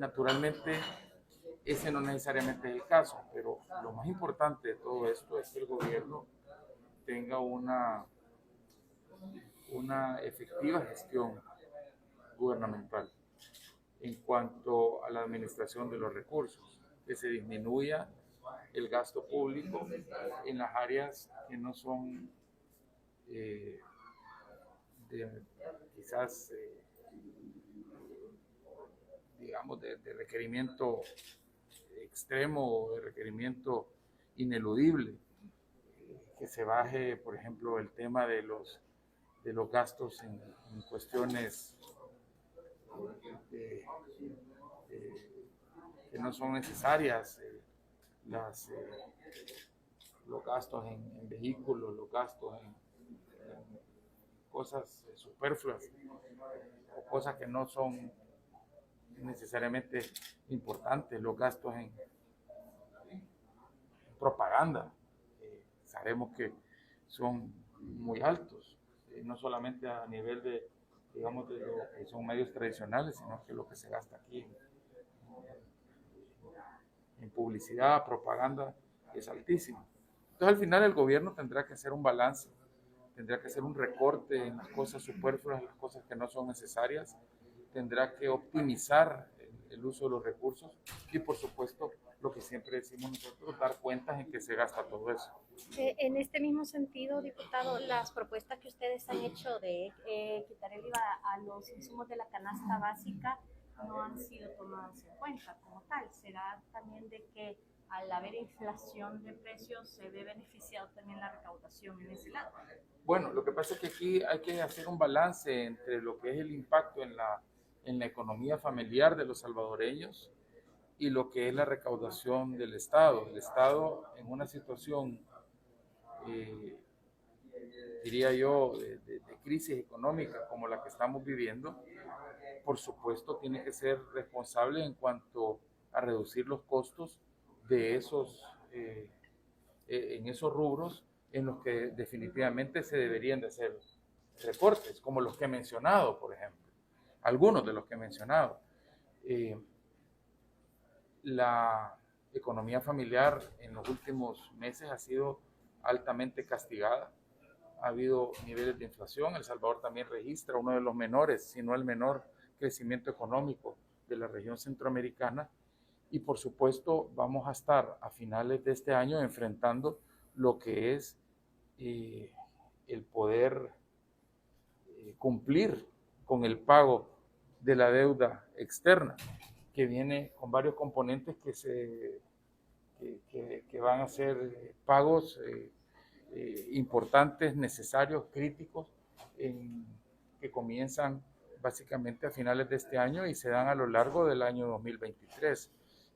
Naturalmente, ese no necesariamente es el caso, pero lo más importante de todo esto es que el gobierno tenga una efectiva gestión gubernamental en cuanto a la administración de los recursos, que se disminuya el gasto público en las áreas que no son eh, de, quizás, digamos, de requerimiento extremo o de requerimiento ineludible, que se baje, por ejemplo, el tema de los gastos en cuestiones de, que no son necesarias, las, los gastos en vehículos, los gastos en cosas superfluas o cosas que no son necesariamente importantes, los gastos en propaganda. Sabemos que son muy altos, no solamente a nivel de, digamos, de lo que son medios tradicionales, sino que lo que se gasta aquí en publicidad, propaganda, es altísimo. Entonces al final el gobierno tendrá que hacer un balance, tendrá que hacer un recorte en las cosas superfluas, en las cosas que no son necesarias, tendrá que optimizar el uso de los recursos y por supuesto lo que siempre decimos nosotros, dar cuentas en que se gasta todo eso. En este mismo sentido, diputado, las propuestas que ustedes han hecho de quitar el IVA a los insumos de la canasta básica no han sido tomadas en cuenta como tal. ¿Será también de que al haber inflación de precios se ve beneficiado también la recaudación en ese lado? Bueno, lo que pasa es que aquí hay que hacer un balance entre lo que es el impacto en la economía familiar de los salvadoreños y lo que es la recaudación del Estado. El Estado en una situación, eh, diría yo, de crisis económica como la que estamos viviendo, por supuesto tiene que ser responsable en cuanto a reducir los costos de en esos rubros en los que definitivamente se deberían de hacer recortes, como los que he mencionado, por ejemplo, algunos de los que he mencionado. Eh, la economía familiar en los últimos meses ha sido altamente castigada. Ha habido niveles de inflación. El Salvador también registra uno de los menores, si no el menor crecimiento económico de la región centroamericana. Y por supuesto vamos a estar a finales de este año enfrentando lo que es el poder cumplir con el pago de la deuda externa, que viene con varios componentes que van a ser pagos importantes, necesarios, críticos, que comienzan básicamente a finales de este año y se dan a lo largo del año 2023.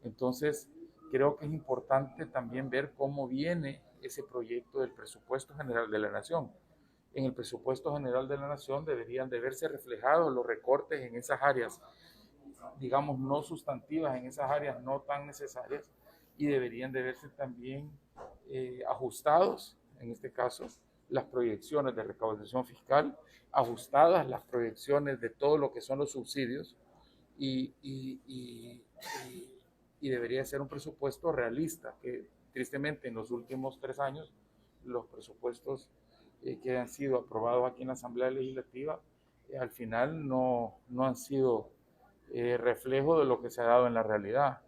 Entonces, creo que es importante también ver cómo viene ese proyecto del presupuesto general de la Nación. En el presupuesto general de la Nación deberían de verse reflejados los recortes en esas áreas, digamos, no sustantivas, en esas áreas no tan necesarias, y deberían de verse también ajustados, en este caso, las proyecciones de recaudación fiscal, ajustadas las proyecciones de todo lo que son los subsidios, y, y, y, y debería ser un presupuesto realista, que tristemente en los últimos 3 años los presupuestos que han sido aprobados aquí en la Asamblea Legislativa al final no han sido reflejo de lo que se ha dado en la realidad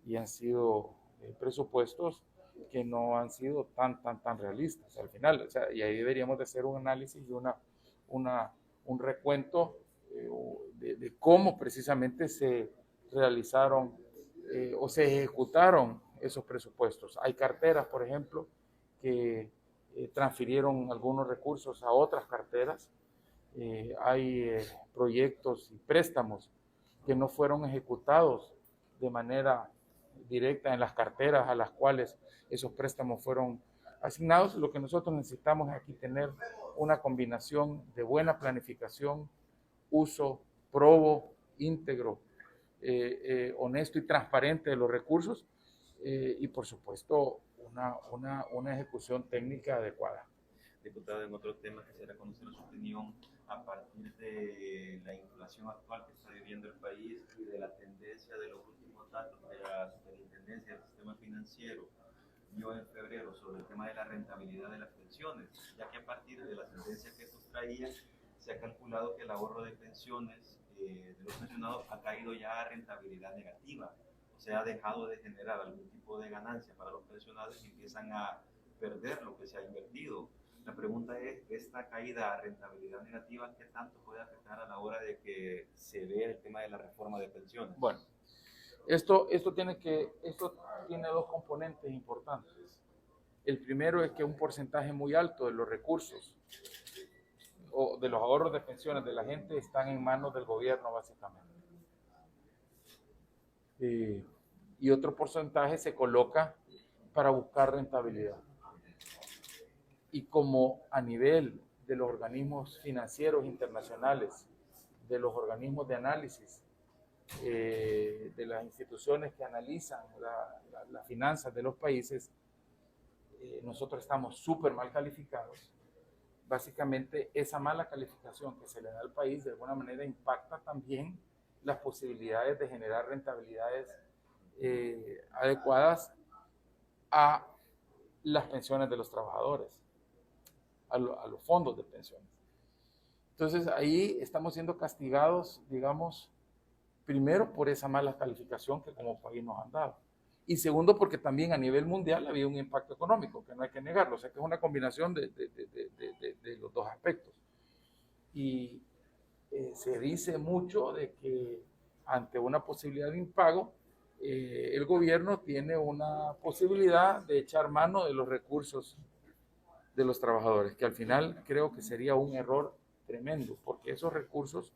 y han sido presupuestos que no han sido tan realistas al final. O sea, y ahí deberíamos de hacer un análisis y un recuento de cómo precisamente se realizaron o se ejecutaron esos presupuestos. Hay carteras, por ejemplo, que transfirieron algunos recursos a otras carteras. Hay proyectos y préstamos que no fueron ejecutados de manera directa en las carteras a las cuales esos préstamos fueron asignados. Lo que nosotros necesitamos es aquí tener una combinación de buena planificación, uso probo, íntegro, honesto y transparente de los recursos y por supuesto una ejecución técnica adecuada. Diputado, en otro tema quisiera conocer su opinión a partir de la inflación actual que está viviendo el país y de la tendencia de los los datos que la Superintendencia del Sistema Financiero dio en febrero sobre el tema de la rentabilidad de las pensiones, ya que a partir de la tendencia que estos traían, se ha calculado que el ahorro de pensiones de los pensionados ha caído ya a rentabilidad negativa, o sea, ha dejado de generar algún tipo de ganancia para los pensionados y empiezan a perder lo que se ha invertido. La pregunta es, ¿esta caída a rentabilidad negativa qué tanto puede afectar a la hora de que se vea el tema de la reforma de pensiones? Bueno, esto tiene dos componentes importantes. El primero es que un porcentaje muy alto de los recursos o de los ahorros de pensiones de la gente están en manos del gobierno, básicamente. Y otro porcentaje se coloca para buscar rentabilidad. Y como a nivel de los organismos financieros internacionales, de los organismos de análisis, de las instituciones que analizan las finanzas de los países, nosotros estamos súper mal calificados. Básicamente, esa mala calificación que se le da al país de alguna manera impacta también las posibilidades de generar rentabilidades adecuadas a las pensiones de los trabajadores, a los fondos de pensiones. Entonces, ahí estamos siendo castigados, digamos, primero por esa mala calificación que como país nos han dado. Y segundo, porque también a nivel mundial había un impacto económico, que no hay que negarlo. O sea, que es una combinación de los dos aspectos. Y se dice mucho de que ante una posibilidad de impago, el gobierno tiene una posibilidad de echar mano de los recursos de los trabajadores, que al final creo que sería un error tremendo, porque esos recursos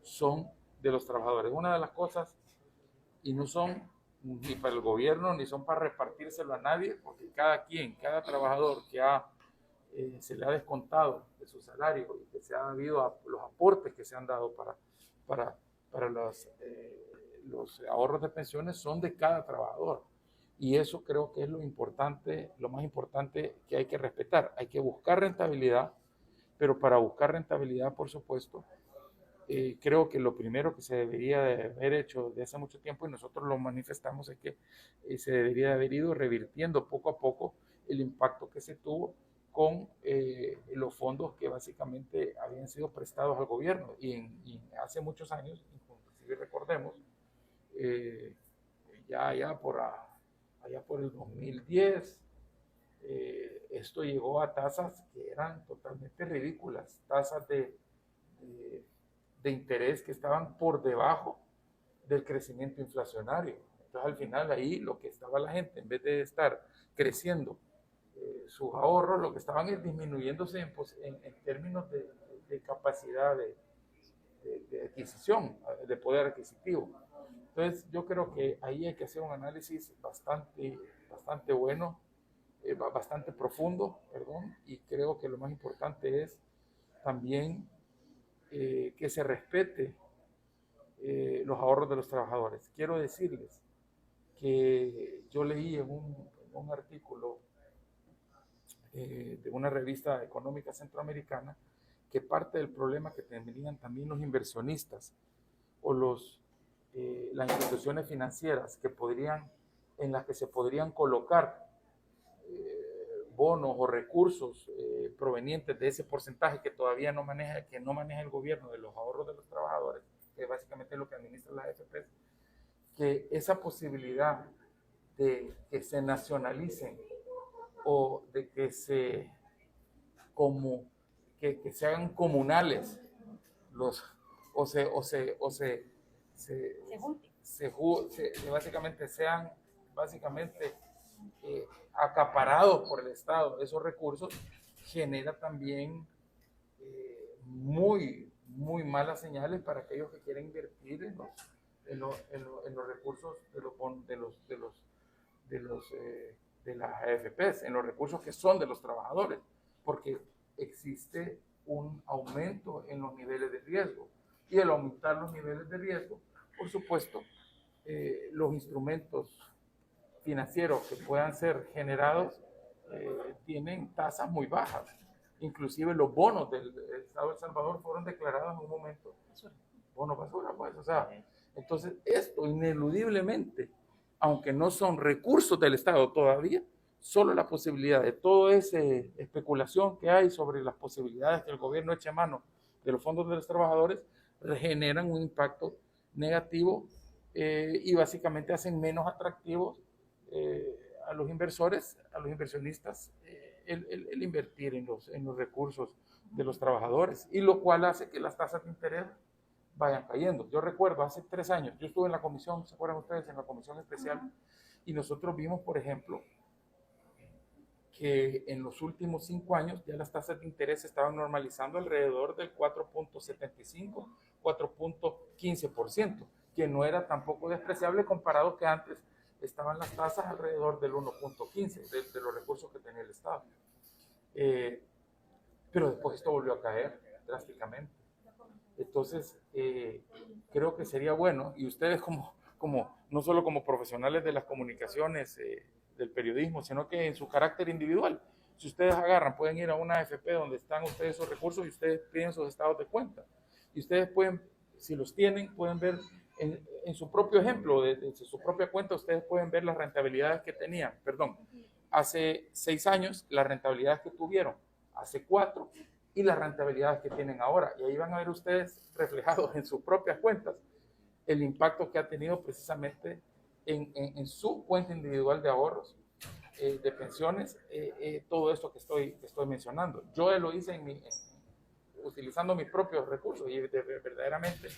son de los trabajadores. Una de las cosas, y no son ni para el gobierno, ni son para repartírselo a nadie, porque cada trabajador que se le ha descontado de su salario y que se ha habido los aportes que se han dado para los ahorros de pensiones son de cada trabajador. Y eso creo que es lo importante, lo más importante que hay que respetar. Hay que buscar rentabilidad, pero para buscar rentabilidad, por supuesto, creo que lo primero que se debería de haber hecho desde hace mucho tiempo, y nosotros lo manifestamos, es que se debería de haber ido revirtiendo poco a poco el impacto que se tuvo con los fondos que básicamente habían sido prestados al gobierno. Y hace muchos años, inclusive recordemos, allá por el 2010, esto llegó a tasas que eran totalmente ridículas, tasas de interés que estaban por debajo del crecimiento inflacionario. Entonces, al final, ahí lo que estaba la gente, en vez de estar creciendo sus ahorros, lo que estaban es disminuyéndose en términos de capacidad de adquisición, de poder adquisitivo. Entonces, yo creo que ahí hay que hacer un análisis bastante bueno, bastante profundo, perdón, y creo que lo más importante es también que se respete los ahorros de los trabajadores. Quiero decirles que yo leí en un artículo de una revista económica centroamericana que parte del problema que tendrían también los inversionistas o las instituciones financieras en las que se podrían colocar bonos o recursos provenientes de ese porcentaje que todavía no maneja el gobierno de los ahorros de los trabajadores, que básicamente es lo que administra las AFP, que esa posibilidad de que se nacionalicen o de que se hagan comunales básicamente sean acaparados por el Estado esos recursos, genera también muy malas señales para aquellos que quieren invertir en los recursos de las AFPs, en los recursos que son de los trabajadores, porque existe un aumento en los niveles de riesgo. Y al aumentar los niveles de riesgo, por supuesto, los instrumentos financieros que puedan ser generados tienen tasas muy bajas. Inclusive los bonos del Estado de El Salvador fueron declarados en un momento bonos basura, pues, o sea, Entonces, esto ineludiblemente, aunque no son recursos del Estado todavía, solo la posibilidad de toda esa especulación que hay sobre las posibilidades que el gobierno eche mano de los fondos de los trabajadores, generan un impacto negativo y básicamente hacen menos atractivos a los inversores, a los inversionistas, el invertir en los recursos de los trabajadores, y lo cual hace que las tasas de interés vayan cayendo. Yo recuerdo hace 3 años, yo estuve en la comisión, ¿se acuerdan ustedes? En la comisión especial, y nosotros vimos, por ejemplo, que en los últimos 5 años ya las tasas de interés se estaban normalizando alrededor del 4.75, 4.15%, que no era tampoco despreciable comparado que antes estaban las tasas alrededor del 1.15 de los recursos que tenía el Estado. Pero después esto volvió a caer drásticamente. Entonces, creo que sería bueno, y ustedes no solo como profesionales de las comunicaciones, del periodismo, sino que en su carácter individual, si ustedes agarran, pueden ir a una AFP donde están ustedes esos recursos y ustedes piden sus estados de cuenta. Y ustedes pueden, si los tienen, pueden ver en su propio ejemplo, desde su propia cuenta, ustedes pueden ver las rentabilidades que tenían, hace 6 años, las rentabilidades que tuvieron, hace 4, y las rentabilidades que tienen ahora. Y ahí van a ver ustedes reflejados en sus propias cuentas el impacto que ha tenido precisamente en su cuenta individual de ahorros, de pensiones, todo esto que estoy mencionando. Yo lo hice utilizando mis propios recursos y verdaderamente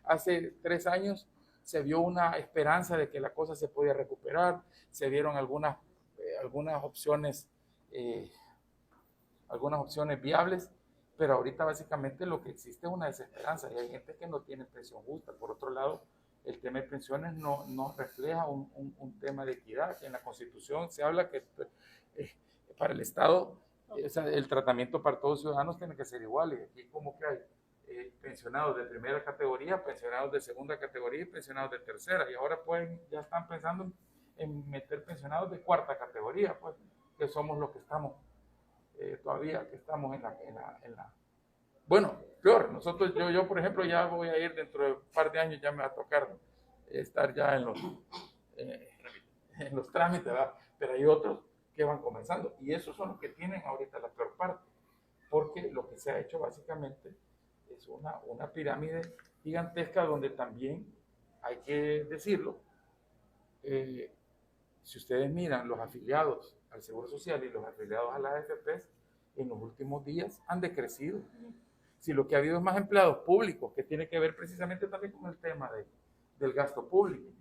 hace 3 años se vio una esperanza de que la cosa se podía recuperar, se vieron algunas opciones viables, pero ahorita básicamente lo que existe es una desesperanza y hay gente que no tiene pensión justa. Por otro lado, el tema de pensiones no refleja un tema de equidad. En la Constitución se habla que para el Estado, el tratamiento para todos los ciudadanos tiene que ser igual, y aquí como que hay pensionados de primera categoría, pensionados de segunda categoría y pensionados de tercera, y ahora ya están pensando en meter pensionados de cuarta categoría, pues, que somos los que estamos todavía, que estamos en la... Bueno, peor, yo por ejemplo ya voy a ir dentro de un par de años, ya me va a tocar estar ya en los trámites, ¿verdad? Pero hay otros que van comenzando, y esos son los que tienen ahorita la peor parte, porque lo que se ha hecho básicamente es una pirámide gigantesca donde también, hay que decirlo, si ustedes miran los afiliados al Seguro Social y los afiliados a las AFPs, en los últimos días han decrecido. Si lo que ha habido es más empleados públicos, que tiene que ver precisamente también con el tema del gasto público.